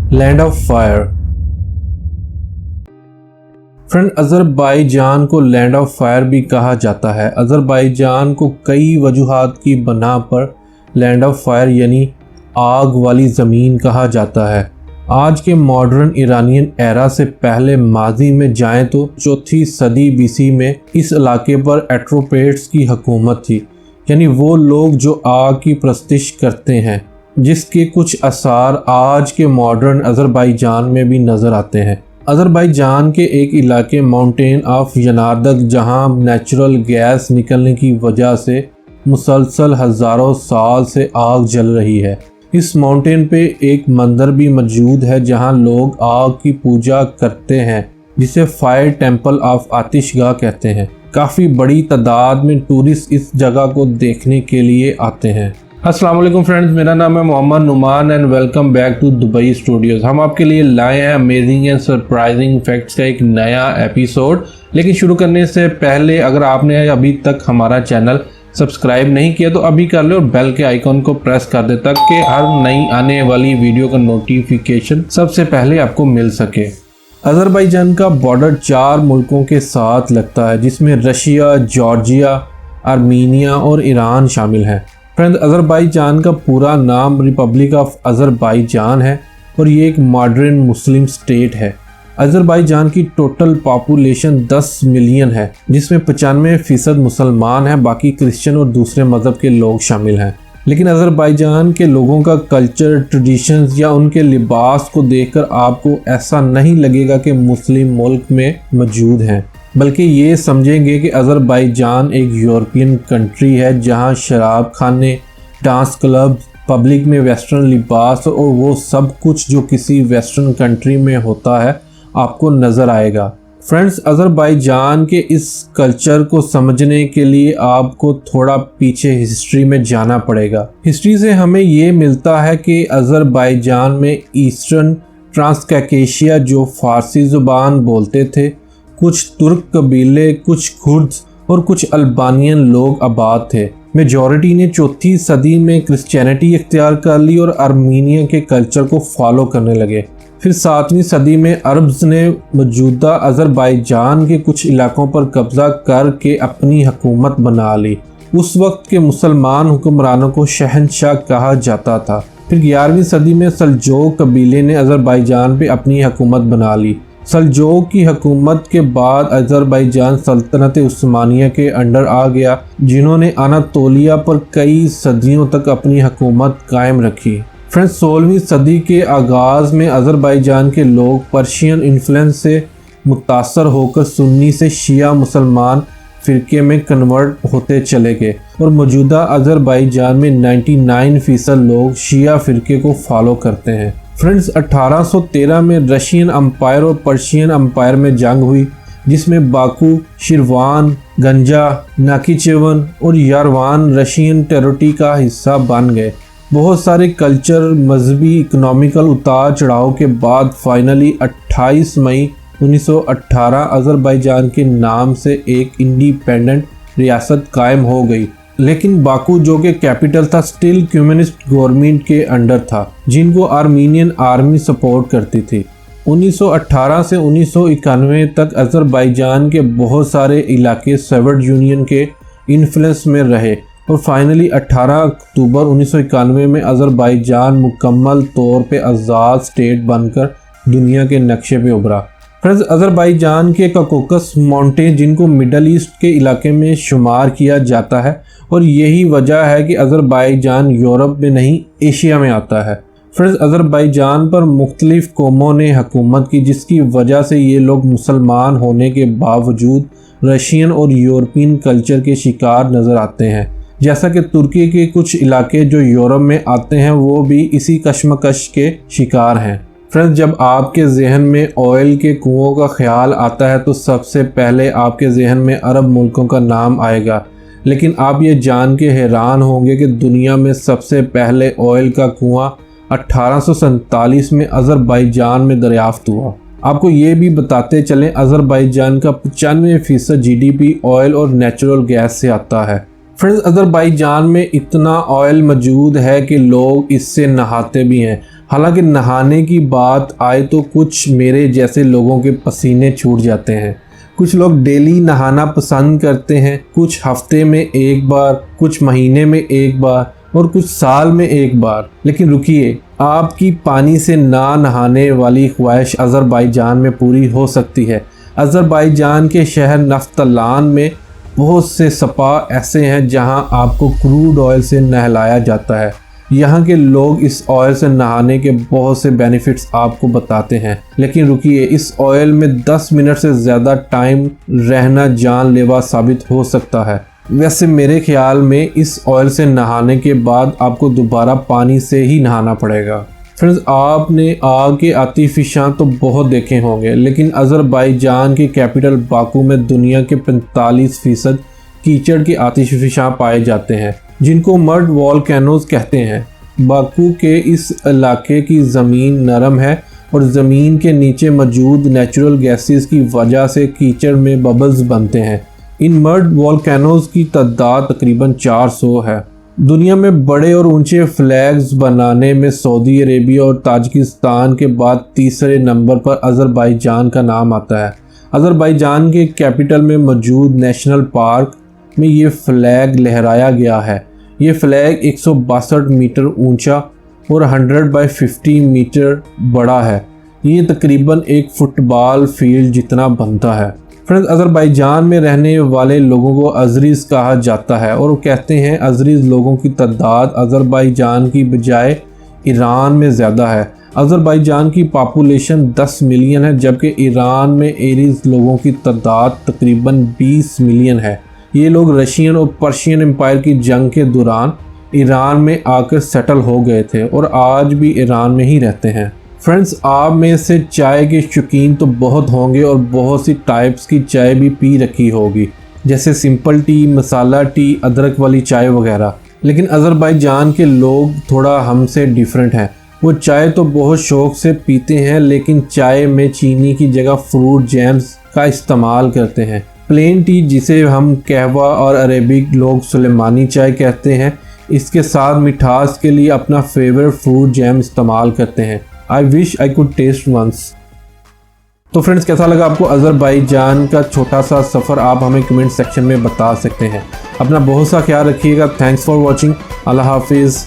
Land of fire. Friend, अज़रबाईजान को land of fire भी कहा जाता है। अज़रबाईजान को कई वजूहात की बिना पर लैंड ऑफ फायर यानी आग वाली ज़मीन कहा जाता है। आज के मॉडर्न इरानियन एरा से पहले माजी में जाएं तो 4वीं सदी बीसी में इस इलाके पर एट्रोपेट्स की हुकूमत थी, यानी वो लोग जो आग की प्रस्तिश करते हैं, जिसके कुछ आसार आज के मॉडर्न अज़रबाईजान में भी नज़र आते हैं। अज़रबाईजान के एक इलाके माउंटेन ऑफ यनादक, जहां नेचुरल गैस निकलने की वजह से मुसलसल हज़ारों साल से आग जल रही है। इस माउंटेन पे एक मंदिर भी मौजूद है जहां लोग आग की पूजा करते हैं, जिसे फायर टेम्पल ऑफ आतिशगाह कहते हैं। काफ़ी बड़ी तादाद में टूरिस्ट इस जगह को देखने के लिए आते हैं। अस्सलाम वालेकुम फ्रेंड्स, मेरा नाम है Mohammad Numan and welcome back to Dubai Studios. हम आपके लिए लाए हैं अमेजिंग एंड सरप्राइजिंग फैक्ट्स का एक नया एपिसोड। लेकिन शुरू करने से पहले अगर आपने अभी तक हमारा चैनल सब्सक्राइब नहीं किया तो अभी कर ले और बेल के आइकॉन को प्रेस कर दे ताकि हर नई आने वाली वीडियो का नोटिफिकेशन सबसे पहले आपको मिल सके। अज़रबाईजान का बॉर्डर 4 मुल्कों के साथ लगता है, जिसमें रशिया, जॉर्जिया, आर्मीनिया और ईरान शामिल हैं। फ्रेंड, अज़रबाईजान का पूरा नाम रिपब्लिक ऑफ अज़रबाईजान है और ये एक मॉडर्न मुस्लिम स्टेट है। अज़रबाईजान की टोटल पॉपुलेशन 10 मिलियन है, जिसमें 95% मुसलमान हैं, बाकी क्रिश्चियन और दूसरे मज़हब के लोग शामिल हैं। लेकिन अज़रबाईजान के लोगों का कल्चर, ट्रेडिशंस या उनके लिबास को देखकर आपको ऐसा नहीं लगेगा कि मुस्लिम मुल्क में मौजूद हैं, बल्कि ये समझेंगे कि अज़रबाईजान एक यूरोपियन कंट्री है जहाँ शराब खाने, डांस क्लब, पब्लिक में वेस्टर्न लिबास और वो सब कुछ जो किसी वेस्टर्न कंट्री में होता है आपको नज़र आएगा। फ्रेंड्स, अज़रबाईजान के इस कल्चर को समझने के लिए आपको थोड़ा पीछे हिस्ट्री में जाना पड़ेगा। हिस्ट्री से हमें ये मिलता है कि अज़रबाईजान में ईस्टर्न ट्रांसकैकेशिया जो फ़ारसी ज़ुबान बोलते थे, कुछ तुर्क कबीले, कुछ कुर्द और कुछ अल्बानियन लोग आबाद थे। मेजॉरिटी ने 4वीं सदी में क्रिश्चियनिटी इख्तियार कर ली और आर्मीनिया के कल्चर को फॉलो करने लगे। फिर 7वीं सदी में अरब्स ने मौजूदा अज़रबाईजान के कुछ इलाकों पर कब्ज़ा करके अपनी हुकूमत बना ली। उस वक्त के मुसलमान हुक्मरानों को शहंशाह कहा जाता था। फिर 11वीं सदी में सल्जोक कबीले ने अज़रबाईजान पे अपनी हुकूमत बना ली। सल्जोक की हुकूमत के बाद अज़रबाईजान सल्तनत उस्मानिया के अंडर आ गया, जिन्होंने अनातोलिया पर कई सदियों तक अपनी हुकूमत कायम रखी। फ्रेंड्स, 16वीं सदी के आगाज़ में अज़रबाईजान के लोग पर्शियन इन्फ्लुएंस से मुतासर होकर सुन्नी से शिया मुसलमान फ़िरके में कन्वर्ट होते चले गए और मौजूदा अज़रबाईजान में 99% लोग शिया फ़िरके को फॉलो करते हैं। फ्रेंड्स, 1813 में रशियन अम्पायर और पर्शियन अम्पायर में जंग हुई, जिसमें बाकू, शिरवान, गंजा, नाखिचेवन और यारवान रशियन टेरिटरी का हिस्सा बन गए। बहुत सारे कल्चर, मजहबी, इकोनॉमिकल उतार चढ़ाव के बाद फाइनली 28 मई 1918 अज़रबाईजान के नाम से एक इंडिपेंडेंट रियासत कायम हो गई। लेकिन बाकू जो कि कैपिटल था स्टिल कम्युनिस्ट गवर्नमेंट के अंडर था, जिनको आर्मीनियन आर्मी सपोर्ट करती थी। 1918 से 1991 तक अज़रबाईजान के बहुत सारे इलाके सोवियत यूनियन के इन्फ्लुएंस में रहे और फाइनली 18 अक्टूबर 1991 में अज़रबाईजान मुकम्मल तौर पे आज़ाद स्टेट बनकर दुनिया के नक्शे पे उभरा। फ्रेंड्स, अज़रबाईजान के ककोकस माउंटेन, जिनको मिडल ईस्ट के इलाके में शुमार किया जाता है, और यही वजह है कि अज़रबाईजान यूरोप में नहीं एशिया में आता है। फ्रेंड्स, अज़रबाईजान पर मुख्तलिफ कौमों ने हुकूमत की, जिसकी वजह से ये लोग मुसलमान होने के बावजूद रशियन और यूरोपियन कल्चर के शिकार नज़र आते हैं। जैसा कि तुर्की के कुछ इलाके जो यूरोप में आते हैं वो भी इसी कशमकश के शिकार हैं। फ्रेंड्स, जब आपके जहन में ऑयल के कुओं का ख्याल आता है तो सबसे पहले आपके जहन में अरब मुल्कों का नाम आएगा, लेकिन आप ये जान के हैरान होंगे कि दुनिया में सबसे पहले ऑयल का कुआं 1847 में अज़रबाईजान में दरियाफ्त हुआ। आपको ये भी बताते चलें, अज़रबाईजान का 95% GDP ऑयल और नेचुरल गैस से आता है। फ्रेंड्स, अज़रबैजान में इतना ऑयल मौजूद है कि लोग इससे नहाते भी हैं। हालांकि नहाने की बात आए तो कुछ मेरे जैसे लोगों के पसीने छूट जाते हैं। कुछ लोग डेली नहाना पसंद करते हैं, कुछ हफ्ते में एक बार, कुछ महीने में एक बार और कुछ साल में एक बार। लेकिन रुकिए, आपकी पानी से ना नहाने वाली ख्वाहिश अज़रबैजान में पूरी हो सकती है। अज़रबैजान के शहर नफ्तालान में बहुत से स्पा ऐसे हैं जहां आपको क्रूड ऑयल से नहलाया जाता है। यहाँ के लोग इस ऑयल से नहाने के बहुत से बेनिफिट्स आपको बताते हैं। लेकिन रुकिए, इस ऑयल में 10 मिनट से ज़्यादा टाइम रहना जानलेवा साबित हो सकता है। वैसे मेरे ख्याल में इस ऑयल से नहाने के बाद आपको दोबारा पानी से ही नहाना पड़ेगा। फ्रेंड्स, आपने आग के आतिफिशां तो बहुत देखे होंगे, लेकिन अज़रबैजान के कैपिटल बाकू में दुनिया के 45% कीचड़ के आतिशफिशां पाए जाते हैं, जिनको मड वॉल्केनोज कहते हैं। बाकू के इस इलाके की ज़मीन नरम है और ज़मीन के नीचे मौजूद नेचुरल गैसेस की वजह से कीचड़ में बबल्स बनते हैं। इन मड वॉल्केनोज की तादाद तकरीबन 400 है। दुनिया में बड़े और ऊंचे फ्लैग्स बनाने में सऊदी अरेबिया और ताजिकिस्तान के बाद तीसरे नंबर पर अज़रबैजान का नाम आता है। अज़रबैजान के कैपिटल में मौजूद नेशनल पार्क में ये फ्लैग लहराया गया है। ये फ्लैग 162 मीटर ऊंचा और 100 बाई 50 मीटर बड़ा है। ये तकरीबन एक फुटबॉल फील्ड जितना बनता है। फ्रेंड्स, अज़रबैजान में रहने वाले लोगों को अज़रीज़ कहा जाता है और वो कहते हैं अज़रीज़ लोगों की तादाद अज़रबैजान की बजाय ईरान में ज़्यादा है। अज़रबैजान की पॉपुलेशन 10 मिलियन है, जबकि ईरान में एरीज़ लोगों की तादाद तकरीबन 20 मिलियन है। ये लोग रशियन और पर्शियन एम्पायर की जंग के दौरान ईरान में आकर सेटल हो गए थे और आज भी ईरान में ही रहते हैं। फ्रेंड्स, आप में से चाय के शौकीन तो बहुत होंगे और बहुत सी टाइप्स की चाय भी पी रखी होगी, जैसे सिंपल टी, मसाला टी, अदरक वाली चाय वगैरह। लेकिन अज़रबैजान के लोग थोड़ा हमसे डिफरेंट हैं। वो चाय तो बहुत शौक़ से पीते हैं, लेकिन चाय में चीनी की जगह फ्रूट जैम्स का इस्तेमाल करते हैं। प्लेन टी, जिसे हम कहवा और अरेबिक लोग सुलेमानी चाय कहते हैं, इसके साथ मिठास के लिए अपना फेवरेट फ्रूट जैम इस्तेमाल करते हैं। I wish I could taste once. तो फ्रेंड्स, कैसा लगा आपको अज़रबैजान का छोटा सा सफ़र? आप हमें कमेंट सेक्शन में बता सकते हैं। अपना बहुत सा ख्याल रखिएगा। Thanks for watching. अल्लाह हाफिज़।